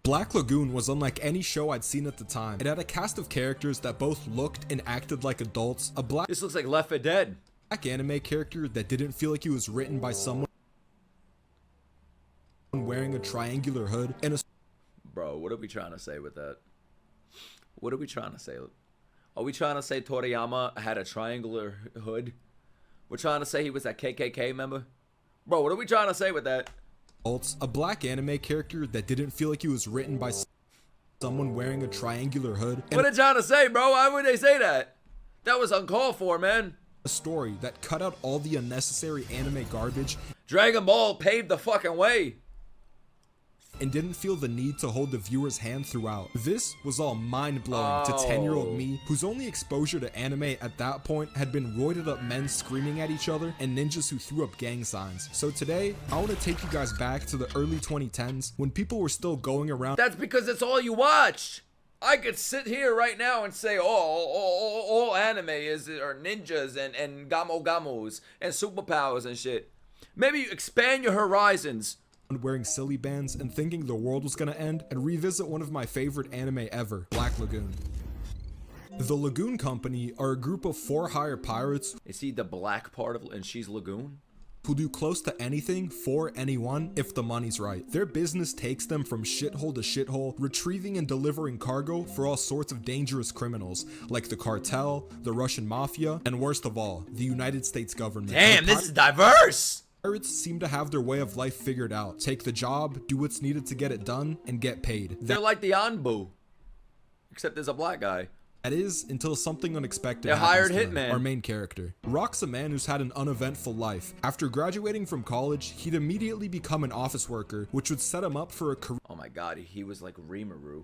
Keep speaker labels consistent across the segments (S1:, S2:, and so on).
S1: Black Lagoon was unlike any show I'd seen at the time. It had a cast of characters that both looked and acted like adults, a black
S2: This looks like Left 4 Dead.
S1: anime character that didn't feel like he was written by someone wearing a triangular hood, and a
S2: Bro, what are we trying to say with that? What are we trying to say? Are we trying to say Toriyama had a triangular hood? We're trying to say he was that KKK member? Bro, what are we trying to say with that?
S1: a black anime character that didn't feel like he was written by someone wearing a triangular hood, and
S2: What are they trying to say, bro? Why would they say that? That was uncalled for, man.
S1: a story that cut out all the unnecessary anime garbage
S2: Dragon Ball paved the fucking way.
S1: and didn't feel the need to hold the viewer's hand throughout. This was all mind-blowing to 10-year-old me, whose only exposure to anime at that point had been roided up men screaming at each other and ninjas who threw up gang signs. So today, I want to take you guys back to the early 2010s when people were still going around
S2: That's because it's all you watched. I could sit here right now and say, all anime are ninjas and gamos and superpowers and shit. Maybe you expand your horizons.
S1: wearing silly bands and thinking the world was gonna end, and revisit one of my favorite anime ever, Black Lagoon. The Lagoon Company are a group of 4 hired pirates
S2: Is he the black part of, and she's Lagoon?
S1: who do close to anything for anyone if the money's right. Their business takes them from shithole to shithole, retrieving and delivering cargo for all sorts of dangerous criminals, like the cartel, the Russian mafia, and worst of all, the United States government.
S2: Damn,
S1: The
S2: this is diverse.
S1: pirates seem to have their way of life figured out. Take the job, do what's needed to get it done, and get paid.
S2: They're like the Anbu, except there's a black guy.
S1: That is, until something unexpected
S2: They're hired
S1: happens to
S2: hitman.
S1: our main character. Rock's a man who's had an uneventful life. After graduating from college, he'd immediately become an office worker, which would set him up for a career
S2: Oh my god, he was like Rimuru.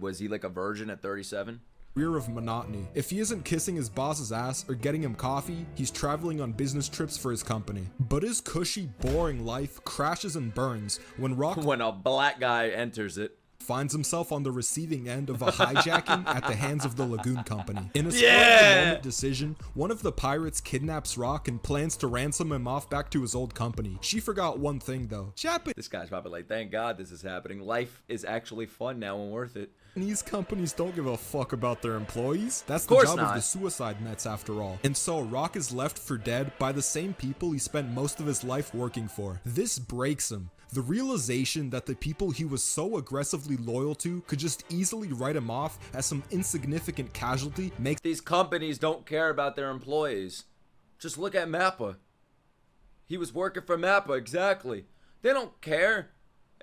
S2: Was he like a virgin at 37?
S1: of monotony. If he isn't kissing his boss's ass or getting him coffee, he's traveling on business trips for his company. But his cushy, boring life crashes and burns when Rock
S2: When a black guy enters it.
S1: finds himself on the receiving end of a hijacking at the hands of the Lagoon Company. In a
S2: Yeah!
S1: spur-of-the-moment decision, one of the pirates kidnaps Rock and plans to ransom him off back to his old company. She forgot one thing though.
S2: This guy's probably like, thank God this is happening. Life is actually fun now and worth it.
S1: Japanese companies don't give a fuck about their employees. That's the
S2: course
S1: job of
S2: not.
S1: the suicide nets after all. And so Rock is left for dead by the same people he spent most of his life working for. This breaks him. The realization that the people he was so aggressively loyal to could just easily write him off as some insignificant casualty makes
S2: These companies don't care about their employees. Just look at Mappa. He was working for Mappa, exactly. They don't care.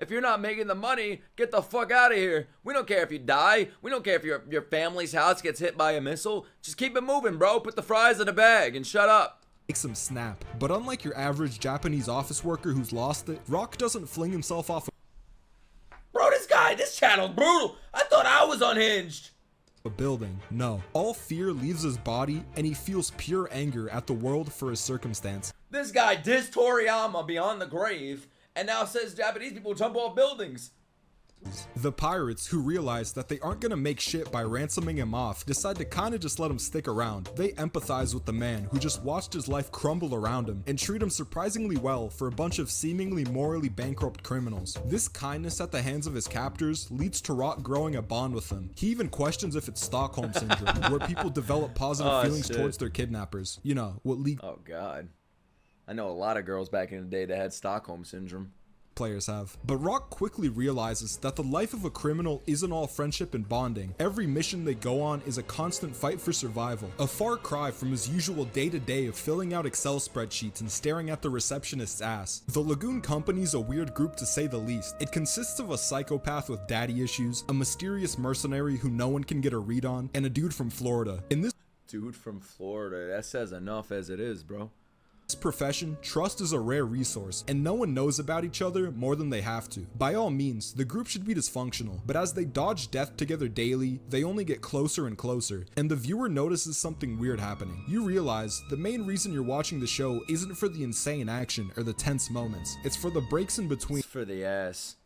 S2: If you're not making the money, get the fuck out of here. We don't care if you die. We don't care if your family's house gets hit by a missile. Just keep it moving, bro. Put the fries in a bag and shut up.
S1: him snap. But unlike your average Japanese office worker who's lost it, Rock doesn't fling himself off
S2: Bro, this channel's brutal. I thought I was unhinged.
S1: a building. No. All fear leaves his body and he feels pure anger at the world for his circumstance.
S2: This guy dissed Toriyama beyond the grave and now says Japanese people jump off buildings.
S1: The pirates, who realize that they aren't gonna make shit by ransoming him off, decide to kinda just let him stick around. They empathize with the man who just watched his life crumble around him and treat him surprisingly well for a bunch of seemingly morally bankrupt criminals. This kindness at the hands of his captors leads to Rock growing a bond with them. He even questions if it's Stockholm Syndrome, where people develop positive feelings
S2: shit.
S1: towards their kidnappers. You know, what league
S2: Oh god. I know a lot of girls back in the day that had Stockholm Syndrome.
S1: players have. But Rock quickly realizes that the life of a criminal isn't all friendship and bonding. Every mission they go on is a constant fight for survival, a far cry from his usual day-to-day of filling out Excel spreadsheets and staring at the receptionist's ass. The Lagoon Company's a weird group to say the least. It consists of a psychopath with daddy issues, a mysterious mercenary who no one can get a read on, and a dude from Florida. In this
S2: Dude from Florida, that says enough as it is, bro.
S1: profession, trust is a rare resource, and no one knows about each other more than they have to. By all means, the group should be dysfunctional, but as they dodge death together daily, they only get closer and closer, and the viewer notices something weird happening. You realize the main reason you're watching the show isn't for the insane action or the tense moments, it's for the breaks in between,
S2: It's for the ass.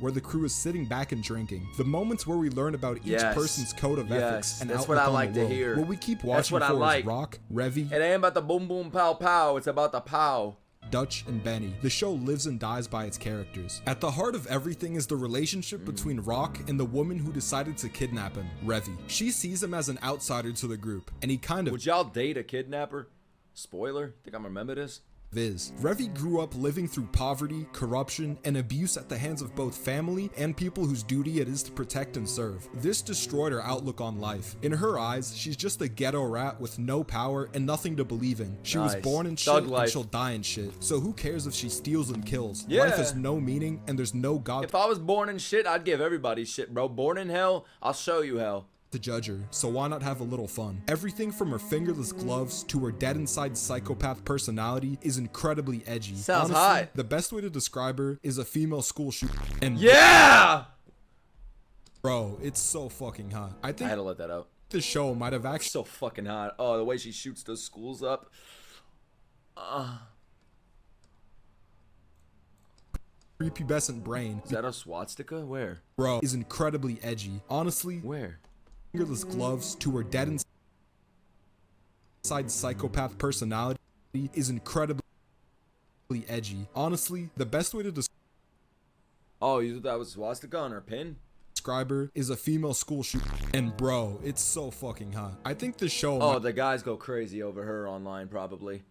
S1: where the crew is sitting back and drinking. The moments where we learn about each
S2: Yes.
S1: person's code of
S2: Yes.
S1: ethics and
S2: That's
S1: outlook
S2: what I
S1: on
S2: like
S1: the
S2: to
S1: world.
S2: hear.
S1: What we keep
S2: That's
S1: watching
S2: what I
S1: for
S2: like.
S1: is Rock, Revy,
S2: It ain't about the boom boom pow pow, it's about the pow.
S1: Dutch, and Benny. The show lives and dies by its characters. At the heart of everything is the relationship between Rock and the woman who decided to kidnap him, Revy. She sees him as an outsider to the group, and he kind of
S2: Would y'all date a kidnapper? Spoiler? Think I'm remember this?
S1: is. Revy grew up living through poverty, corruption, and abuse at the hands of both family and people whose duty it is to protect and serve. This destroyed her outlook on life. In her eyes, she's just a ghetto rat with no power and nothing to believe in. She was born in shit and she'll die in shit. So who cares if she steals and kills?
S2: Yeah.
S1: Life has no meaning and there's no God
S2: If I was born in shit, I'd give everybody shit, bro. Born in hell, I'll show you hell.
S1: to judge her, so why not have a little fun? Everything from her fingerless gloves to her dead inside psychopath personality is incredibly edgy.
S2: Sounds
S1: Honestly,
S2: hot.
S1: the best way to describe her is a female school shooter. And
S2: Yeah!
S1: bro, it's so fucking hot. I
S2: I
S1: think
S2: had to let that out.
S1: the show might have actually
S2: So fucking hot. Oh, the way she shoots those schools up.
S1: prepubescent brain,
S2: Is that a swastika? Where?
S1: bro, is incredibly edgy. Honestly,
S2: Where?
S1: fingerless gloves to her dead inside psychopath personality is incredibly edgy. Honestly, the best way to
S2: Oh, you thought that was swastika on her pin?
S1: describe her is a female school shooter. And bro, it's so fucking hot. I think the show
S2: Oh, the guys go crazy over her online, probably.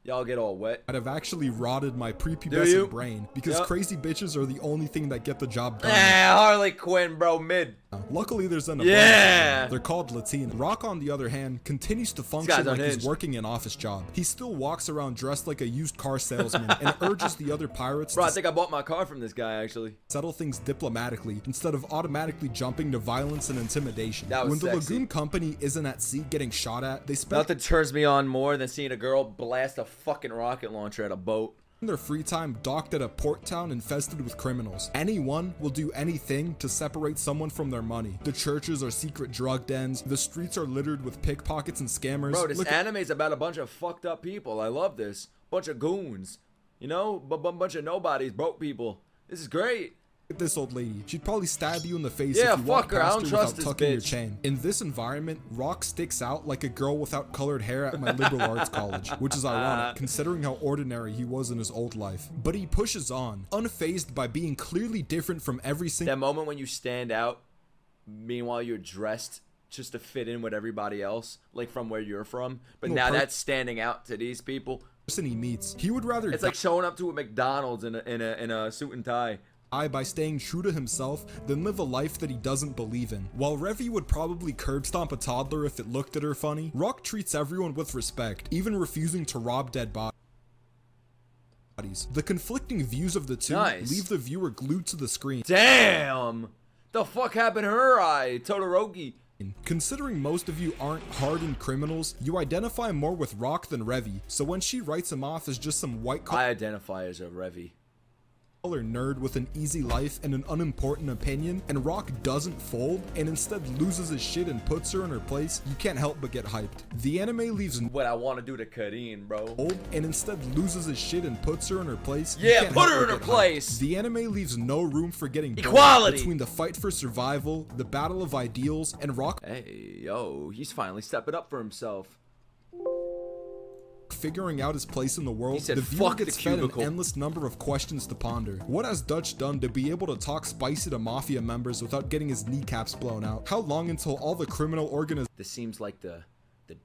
S2: Y'all get all wet.
S1: might have actually rotted my
S2: Do you?
S1: prepubescent brain because
S2: Yep.
S1: crazy bitches are the only thing that get the job done.
S2: Harley Quinn, bro, mid.
S1: Luckily, there's an
S2: Yeah.
S1: They're called Latina. Rock, on the other hand, continues to
S2: guy's
S1: function like
S2: unhinged.
S1: he's working an office job. He still walks around dressed like a used car salesman and urges the other pirates
S2: Bro, I
S1: to
S2: think I bought my car from this guy, actually.
S1: settle things diplomatically instead of automatically jumping to violence and intimidation.
S2: That was
S1: When the
S2: sexy.
S1: Lagoon company isn't at sea getting shot at, they spend
S2: Nothing turns me on more than seeing a girl blast a fucking rocket launcher at a boat.
S1: their free time docked at a port town infested with criminals. Anyone will do anything to separate someone from their money. The churches are secret drug dens. The streets are littered with pickpockets and scammers.
S2: Bro, this
S1: Look
S2: anime's about a bunch of fucked up people. I love this. Bunch of goons. You know? Bunch of nobodies, broke people. This is great.
S1: at this old lady. She'd probably stab you in the face
S2: Yeah,
S1: if you walked
S2: fuck her. I
S1: past
S2: don't
S1: her
S2: trust
S1: without
S2: this
S1: tucking your
S2: bitch.
S1: chain. In this environment, Rock sticks out like a girl without colored hair at my liberal arts college, which is ironic considering how ordinary he was in his old life. But he pushes on, unfazed by being clearly different from every single
S2: That moment when you stand out, meanwhile you're dressed just to fit in with everybody else, like from where you're from. But
S1: No,
S2: now that's standing out to these people.
S1: person he meets. He would rather
S2: It's like showing up to a McDonald's in a suit and tie.
S1: die by staying true to himself than live a life that he doesn't believe in. While Revy would probably curb stomp a toddler if it looked at her funny, Rock treats everyone with respect, even refusing to rob dead bodies. The conflicting views of the two
S2: Nice.
S1: leave the viewer glued to the screen.
S2: Damn! The fuck happened to her eye? Todoroki.
S1: Considering most of you aren't hardened criminals, you identify more with Rock than Revy, so when she writes him off as just some white
S2: I identify as a Revy.
S1: collar nerd with an easy life and an unimportant opinion, and Rock doesn't fold and instead loses his shit and puts her in her place, you can't help but get hyped. The anime leaves
S2: What I want to do to Karin, bro.
S1: old and instead loses his shit and puts her in her place. you
S2: Yeah,
S1: can't
S2: put
S1: help
S2: her
S1: but
S2: in her
S1: get hyped.
S2: place.
S1: The anime leaves no room for getting bored
S2: Equality.
S1: between the fight for survival, the battle of ideals, and Rock
S2: Hey, yo, he's finally stepping up for himself.
S1: figuring out his place in the world.
S2: He said,
S1: The viewer
S2: "Fuck the
S1: gets fed an
S2: cubicle."
S1: endless number of questions to ponder. What has Dutch done to be able to talk spicy to mafia members without getting his kneecaps blown out? How long until all the criminal organizations
S2: This seems like the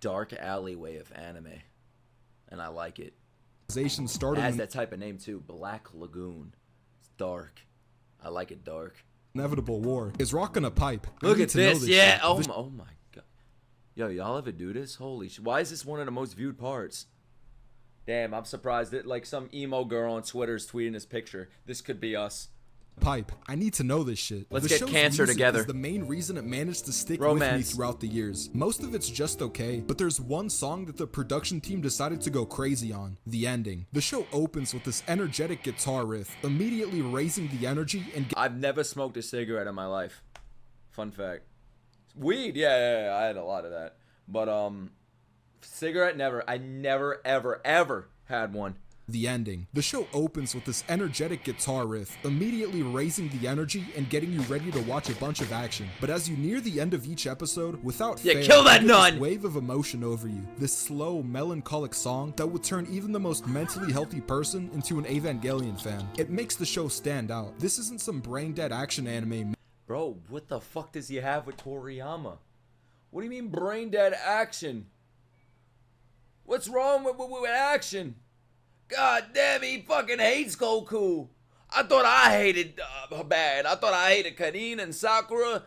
S2: dark alleyway of anime, and I like it.
S1: started
S2: It has
S1: an
S2: that type of name too, Black Lagoon. It's dark. I like it dark.
S1: inevitable war? Is Rock gonna pipe? I
S2: Look
S1: need
S2: at
S1: to know
S2: this, yeah.
S1: shit.
S2: Oh
S1: The
S2: my, oh my god. Yo, y'all ever do this? Holy shit. Why is this one of the most viewed parts? Damn, I'm surprised that like some emo girl on Twitter is tweeting this picture. This could be us.
S1: pipe. I need to know this shit.
S2: Let's
S1: The
S2: get
S1: show's
S2: Cancer
S1: music
S2: together.
S1: is the main reason it managed to stick with me
S2: Romance.
S1: throughout the years. Most of it's just okay, but there's one song that the production team decided to go crazy on: the ending. The show opens with this energetic guitar riff, immediately raising the energy and
S2: I've never smoked a cigarette in my life. Fun fact. Weed, yeah, I had a lot of that. But cigarette, never. I never, ever, ever had one.
S1: The ending. The show opens with this energetic guitar riff, immediately raising the energy and getting you ready to watch a bunch of action. But as you near the end of each episode, without fail,
S2: kill that
S1: you get
S2: nun!
S1: this wave of emotion over you. This slow, melancholic song that would turn even the most mentally healthy person into an Evangelion fan. It makes the show stand out. This isn't some brain-dead action anime.
S2: Bro, what the fuck does he have with Toriyama? What do you mean brain-dead action? What's wrong with action? God damn, he fucking hates Goku. I thought I hated bad. I thought I hated Karin and Sakura.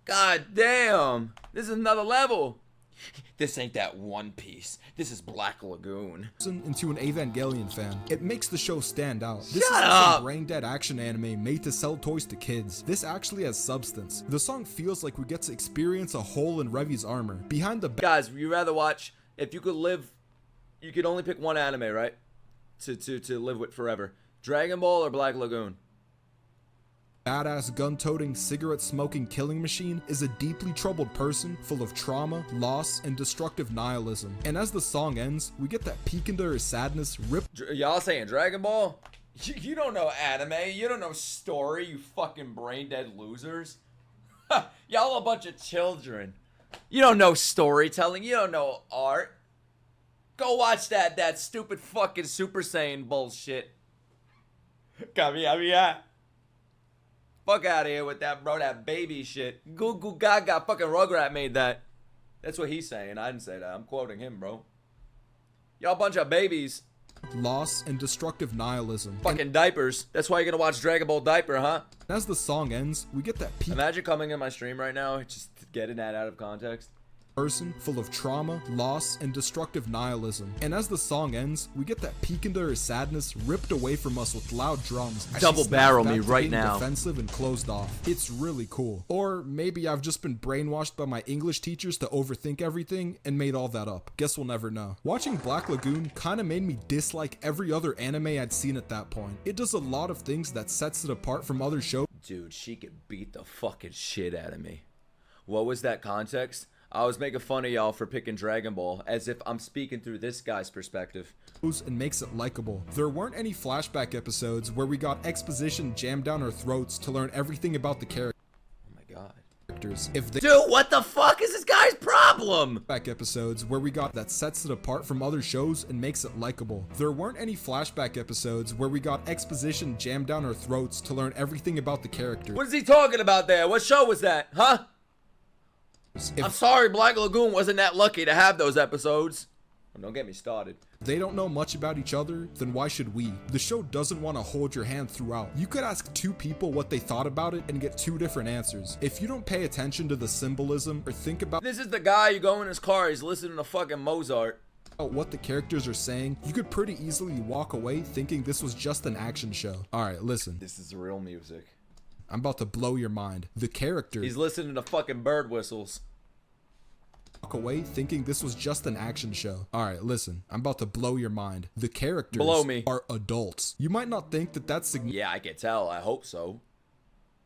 S2: God damn. This is another level. This ain't that One Piece. This is Black Lagoon.
S1: Into an Evangelion fan. It makes the show stand out. This
S2: Shut
S1: isn't
S2: up!
S1: some brain-dead action anime made to sell toys to kids. This actually has substance. The song feels like we get to experience a hole in Revy's armor. Behind the
S2: Guys, would you rather watch, if you could live, you could only pick one anime, right? To live with forever. Dragon Ball or Black Lagoon?
S1: badass gun-toting, cigarette-smoking killing machine is a deeply troubled person full of trauma, loss, and destructive nihilism. And as the song ends, we get that peek into her sadness ripped.
S2: Y'all saying Dragon Ball? You don't know anime. You don't know story, you fucking brain-dead losers. Y'all a bunch of children. You don't know storytelling. You don't know art. Go watch that stupid fucking Super Saiyan bullshit. Fuck out of here with that, bro. That baby shit. Goo goo gaga. Fucking Rugrat made that. That's what he's saying. I didn't say that. I'm quoting him, bro. Y'all bunch of babies.
S1: Loss and destructive nihilism.
S2: Fucking diapers. That's why you're gonna watch Dragon Ball Diaper, huh?
S1: As the song ends, we get that peak
S2: Imagine coming in my stream right now, just getting that out of context.
S1: person full of trauma, loss, and destructive nihilism. And as the song ends, we get that peek into her sadness ripped away from us with loud drums. as she
S2: Double
S1: snaps
S2: barrel
S1: back
S2: me
S1: to
S2: right
S1: being
S2: now.
S1: Defensive and closed off. It's really cool. Or maybe I've just been brainwashed by my English teachers to overthink everything and made all that up. Guess we'll never know. Watching Black Lagoon kinda made me dislike every other anime I'd seen at that point. It does a lot of things that sets it apart from other shows.
S2: Dude, she could beat the fucking shit out of me. What was that context? I was making fun of y'all for picking Dragon Ball, as if I'm speaking through this guy's perspective.
S1: And makes it likable. There weren't any flashback episodes where we got exposition jammed down our throats to learn everything about the characters.
S2: Oh my god.
S1: If they
S2: Dude, what the fuck is this guy's problem?
S1: flashback episodes where we got that sets it apart from other shows and makes it likable. There weren't any flashback episodes where we got exposition jammed down our throats to learn everything about the characters.
S2: What is he talking about there? What show was that, huh?
S1: If
S2: I'm sorry Black Lagoon wasn't that lucky to have those episodes. Don't get me started.
S1: they don't know much about each other, then why should we? The show doesn't want to hold your hand throughout. You could ask two people what they thought about it and get two different answers. If you don't pay attention to the symbolism or think about
S2: This is the guy you go in his car, he's listening to fucking Mozart.
S1: what the characters are saying, you could pretty easily walk away thinking this was just an action show. Alright, listen.
S2: This is real music.
S1: I'm about to blow your mind. The characters
S2: He's listening to fucking bird whistles.
S1: walk away thinking this was just an action show. Alright, listen. I'm about to blow your mind. The characters
S2: Blow me.
S1: are adults. You might not think that that's
S2: Yeah, I can tell. I hope so.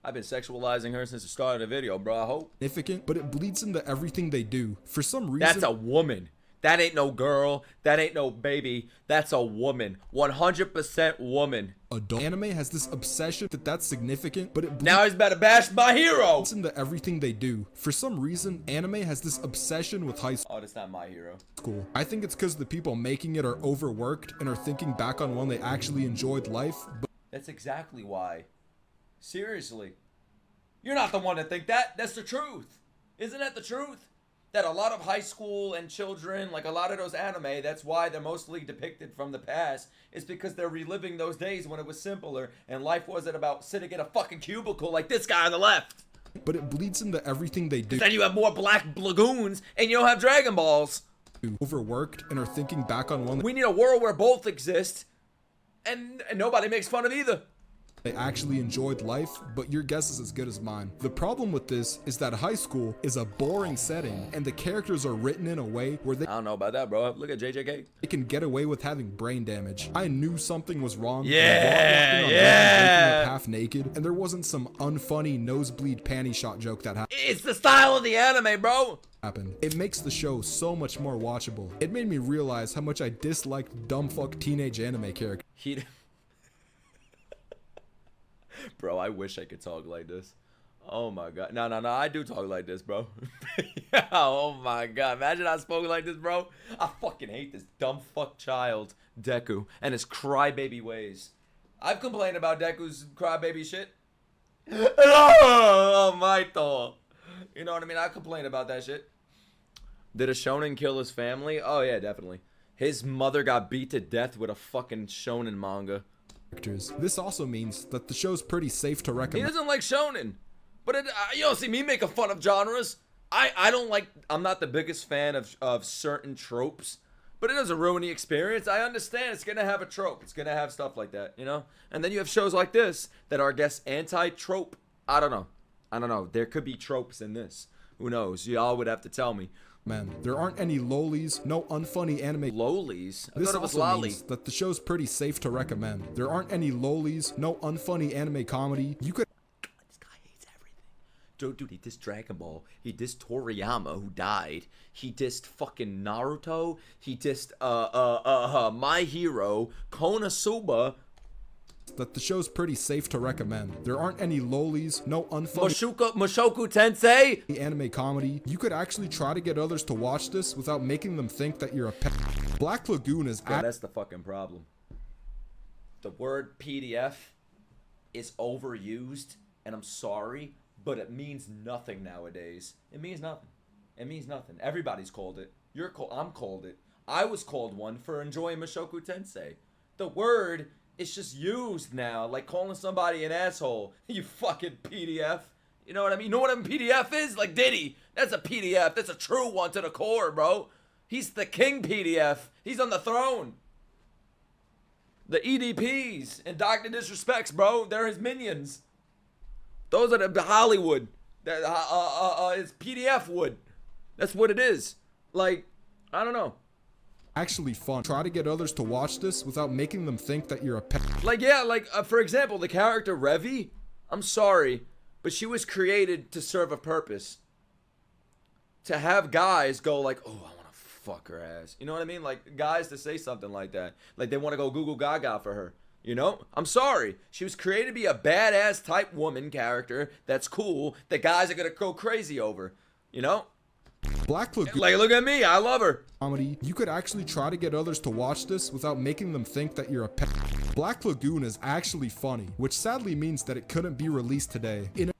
S2: I've been sexualizing her since the start of the video, bro. I hope.
S1: significant, but it bleeds into everything they do. For some reason,
S2: That's a woman. That ain't no girl. That ain't no baby. That's a woman. 100% woman.
S1: adult anime has this obsession that that's significant, but it bleeds
S2: Now he's about to bash my hero.
S1: into everything they do. For some reason, anime has this obsession with high
S2: Oh, that's not my hero.
S1: school. I think it's because the people making it are overworked and are thinking back on when they actually enjoyed life, but
S2: That's exactly why. Seriously. You're not the one to think that. That's the truth. Isn't that the truth? That a lot of high school and children, like a lot of those anime, that's why they're mostly depicted from the past, is because they're reliving those days when it was simpler and life wasn't about sitting in a fucking cubicle like this guy on the left.
S1: it bleeds into everything they do.
S2: Then you have more Black Lagoons and you don't have Dragon Balls.
S1: Overworked and are thinking back on when they
S2: We need a world where both exist and nobody makes fun of either.
S1: they actually enjoyed life, but your guess is as good as mine. The problem with this is that high school is a boring setting, and the characters are written in a way where
S2: I don't know about that, bro. Look at JJK.
S1: they can get away with having brain damage. I knew something was wrong.
S2: Yeah,
S1: Waking up half naked, and there wasn't some unfunny nosebleed panty shot joke that
S2: It's the style of the anime, bro.
S1: happened. It makes the show so much more watchable. It made me realize how much I disliked dumbfuck teenage anime characters.
S2: Bro, I wish I could talk like this. Oh my god. No, I do talk like this, bro. Oh my god. Imagine I spoke like this, bro. I fucking hate this dumb fuck child, Deku, and his crybaby ways. I've complained about Deku's crybaby shit. Oh my god. You know what I mean? I complain about that shit. Did a shonen kill his family? Oh yeah, definitely. His mother got beat to death with a fucking shonen manga.
S1: This also means that the show's pretty safe to
S2: He
S1: recommend.
S2: doesn't like shonen. But you don't see me making fun of genres. I don't like, I'm not the biggest fan of certain tropes. But it doesn't ruin the experience. I understand it's going to have a trope. It's going to have stuff like that, you know? And then you have shows like this that are, I guess, anti-trope. I don't know. There could be tropes in this. Who knows? Y'all would have to tell me.
S1: Man, there aren't any lolis, no unfunny anime.
S2: Lolies? I
S1: This
S2: thought it was
S1: also
S2: lolly.
S1: means that the show's pretty safe to recommend. There aren't any lolis, no unfunny anime comedy. You could
S2: This guy hates everything. Dude, he dissed Dragon Ball. He dissed Toriyama, who died. He dissed fucking Naruto. He dissed My Hero, Konosuba.
S1: that the show's pretty safe to recommend. There aren't any lolis, no unfunny
S2: Mushoku Tensei.
S1: anime comedy. You could actually try to get others to watch this without making them think that you're a pet. Black Lagoon is
S2: Yeah, that's the fucking problem. The word PDF is overused, and I'm sorry, but it means nothing nowadays. It means nothing. It means nothing. Everybody's called it. I'm called it. I was called one for enjoying Mushoku Tensei. The word is just used now, like calling somebody an asshole. You fucking PDF. You know what I mean? You know what a PDF is? Like Diddy. That's a PDF. That's a true one to the core, bro. He's the king PDF. He's on the throne. The EDPs and Dr. Disrespects, bro. They're his minions. Those are the Hollywood. It's PDF wood. That's what it is. Like, I don't know.
S1: actually fun. Try to get others to watch this without making them think that you're a pet.
S2: Like, yeah, like, for example, the character Revy, I'm sorry, but she was created to serve a purpose. To have guys go like, oh, I want to fuck her ass. You know what I mean? Like, guys to say something like that. Like, they want to go Google Gaga for her. You know? I'm sorry. She was created to be a badass type woman character that's cool that guys are going to go crazy over. You know?
S1: Black Lagoon
S2: Like, look at me. I love her.
S1: comedy. You could actually try to get others to watch this without making them think that you're a pet. Black Lagoon is actually funny, which sadly means that it couldn't be released today. In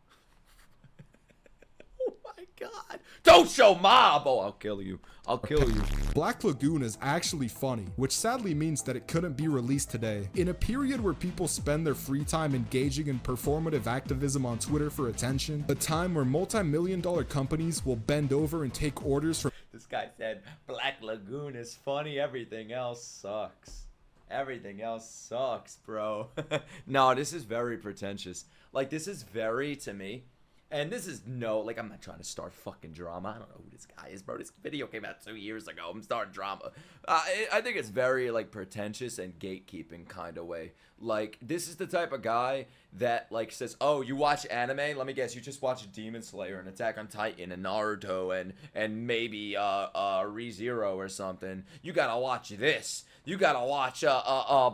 S2: Oh my god. Don't show Mob. Oh, I'll kill you. I'll kill you.
S1: Black Lagoon is actually funny, which sadly means that it couldn't be released today. In a period where people spend their free time engaging in performative activism on Twitter for attention, a time where multi-million-dollar companies will bend over and take orders from
S2: This guy said Black Lagoon is funny. Everything else sucks. Everything else sucks, bro. No, this is very pretentious. Like, this is very, to me, and this is no, like, I'm not trying to start fucking drama. I don't know who this guy is, bro. This video came out 2 years ago. I'm starting drama. I think it's very, like, pretentious and gatekeeping kind of way. Like, this is the type of guy that, like, says, oh, you watch anime? Let me guess, you just watch Demon Slayer and Attack on Titan and Naruto and maybe ReZero or something. You gotta watch this. You gotta watch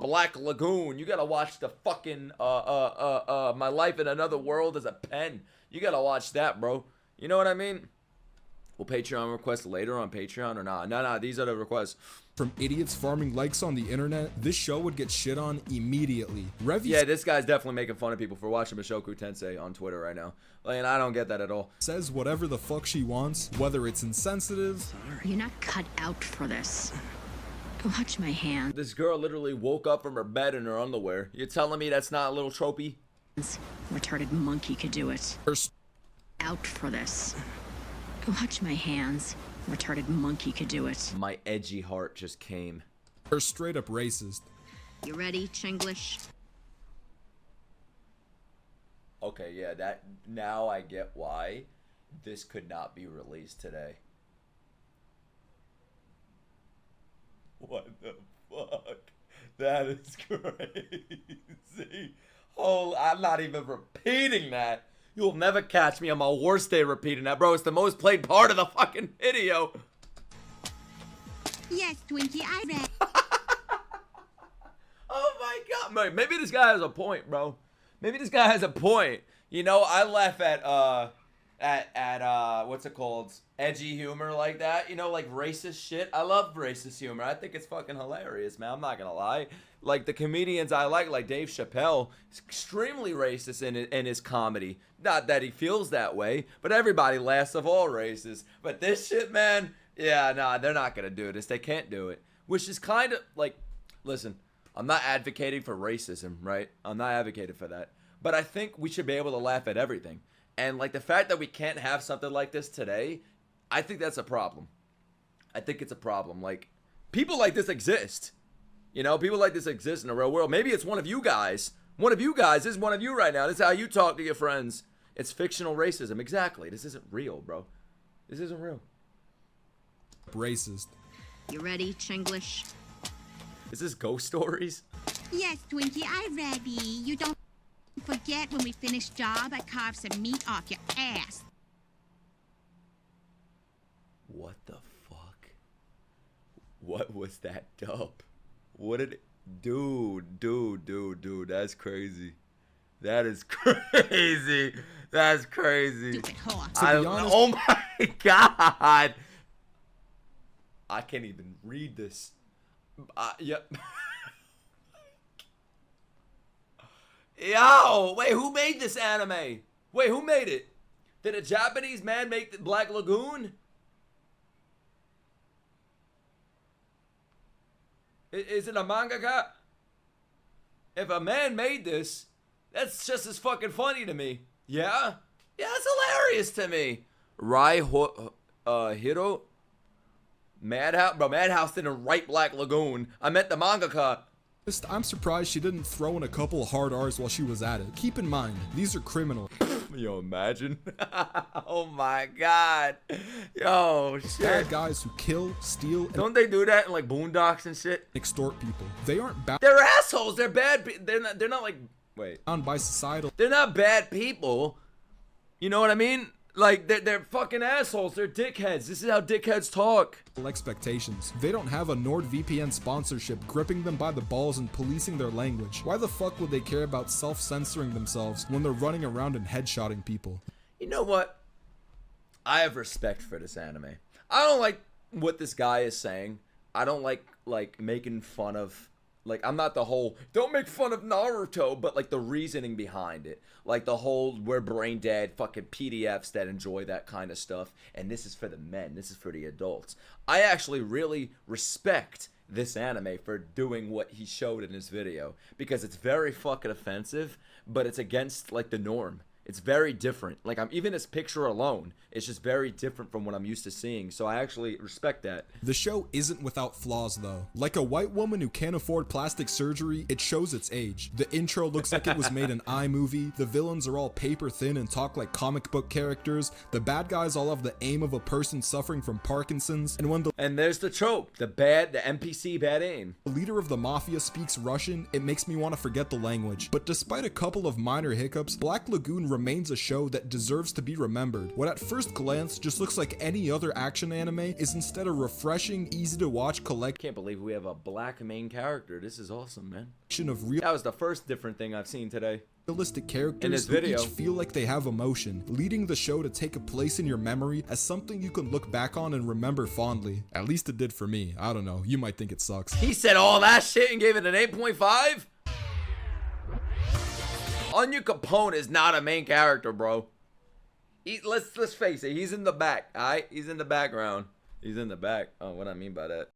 S2: Black Lagoon. You gotta watch the fucking My Life in Another World as a Pen. You gotta watch that, bro. You know what I mean? Will Patreon request later on Patreon or not? No, these are the requests.
S1: from idiots farming likes on the internet. This show would get shit on immediately. Revy
S2: Yeah, this guy's definitely making fun of people for watching Mushoku Tensei on Twitter right now. Like, and I don't get that at all.
S1: says whatever the fuck she wants, whether it's insensitive,
S3: You're not cut out for this. Watch my hand.
S2: This girl literally woke up from her bed in her underwear. You're telling me that's not a little tropey?
S3: Retarded monkey could do it.
S1: or
S3: Out for this. Watch my hands. Retarded monkey could do it.
S2: My edgy heart just came.
S1: straight up racist.
S3: You ready, Chinglish?
S2: Okay, yeah, that now I get why this could not be released today. What the fuck? That is crazy. Oh, I'm not even repeating that. You'll never catch me on my worst day repeating that, bro. It's the most played part of the fucking video.
S4: Yes, Twinkie, I read.
S2: Oh my god. Maybe this guy has a point, bro. Maybe this guy has a point. You know, I laugh at what's it called? Edgy humor like that. You know, like racist shit. I love racist humor. I think it's fucking hilarious, man. I'm not gonna lie. Like the comedians I like Dave Chappelle, is extremely racist in his comedy. Not that he feels that way, but everybody laughs of all races. But this shit, man, yeah, nah, they're not gonna do this. They can't do it. Which is kind of like, listen, I'm not advocating for racism, right? I'm not advocating for that. But I think we should be able to laugh at everything. And like the fact that we can't have something like this today, I think that's a problem. I think it's a problem. Like, people like this exist. You know, people like this exist in the real world. Maybe it's one of you guys. One of you guys. This is one of you right now. This is how you talk to your friends. It's fictional racism. Exactly. This isn't real, bro. This isn't real.
S1: Racist.
S3: You ready, Chinglish?
S2: Is this ghost stories?
S4: Yes, Twinkie, I ready. You don't forget when we finish job, I carve some meat off your ass.
S2: What the fuck? What was that dub? What did it... Dude, that's crazy. That is crazy. That's crazy.
S4: Stupid whore.
S2: Oh my god. I can't even read this. Yep. Yo, wait, who made this anime? Wait, who made it? Did a Japanese man make the Black Lagoon? Is it a mangaka? If a man made this, that's just as fucking funny to me. Yeah? Yeah, it's hilarious to me. Hiro? Madhouse? Bro, Madhouse didn't write Black Lagoon. I meant the mangaka.
S1: I'm surprised she didn't throw in a couple hard R's while she was at it. Keep in mind, these are criminals.
S2: Yo, imagine. Oh my god. Yo, shit.
S1: Bad guys who kill, steal, and
S2: Don't they do that in like Boondocks and shit?
S1: extort people. They aren't bound
S2: They're assholes. They're bad. They're not like, wait.
S1: by societal
S2: They're not bad people. You know what I mean? Like, they're fucking assholes. They're dickheads. This is how dickheads talk.
S1: expectations. They don't have a NordVPN sponsorship gripping them by the balls and policing their language. Why the fuck would they care about self-censoring themselves when they're running around and headshotting people?
S2: You know what? I have respect for this anime. I don't like what this guy is saying. I don't like making fun of, like, I'm not the whole don't make fun of Naruto, but like the reasoning behind it, like the whole we're brain dead fucking PDFs that enjoy that kind of stuff, and this is for the men, this is for the adults. I actually really respect this anime for doing what he showed in his video, because it's very fucking offensive, but it's against like the norm. It's very different. Like, even this picture alone, it's just very different from what I'm used to seeing. So I actually respect that.
S1: The show isn't without flaws though. Like a white woman who can't afford plastic surgery, it shows its age. The intro looks like it was made in iMovie. The villains are all paper thin and talk like comic book characters. The bad guys all have the aim of a person suffering from Parkinson's.
S2: And there's the trope, the NPC bad aim.
S1: The leader of the mafia speaks Russian, it makes me want to forget the language. But despite a couple of minor hiccups, Black Lagoon remains a show that deserves to be remembered. What at first glance just looks like any other action anime is instead a refreshing, easy to watch collection
S2: Can't believe we have a black main character. This is awesome, man.
S1: of
S2: That was the first different thing I've seen today.
S1: realistic
S2: In
S1: characters
S2: this
S1: who
S2: video.
S1: each feel like they have emotion, leading the show to take a place in your memory as something you can look back on and remember fondly. At least it did for me. I don't know, you might think it sucks.
S2: He said all that shit and gave it an 8.5? Anya Capone is not a main character, bro. Let's face it, he's in the back, alright? He's in the background. He's in the back. Oh, what I mean by that.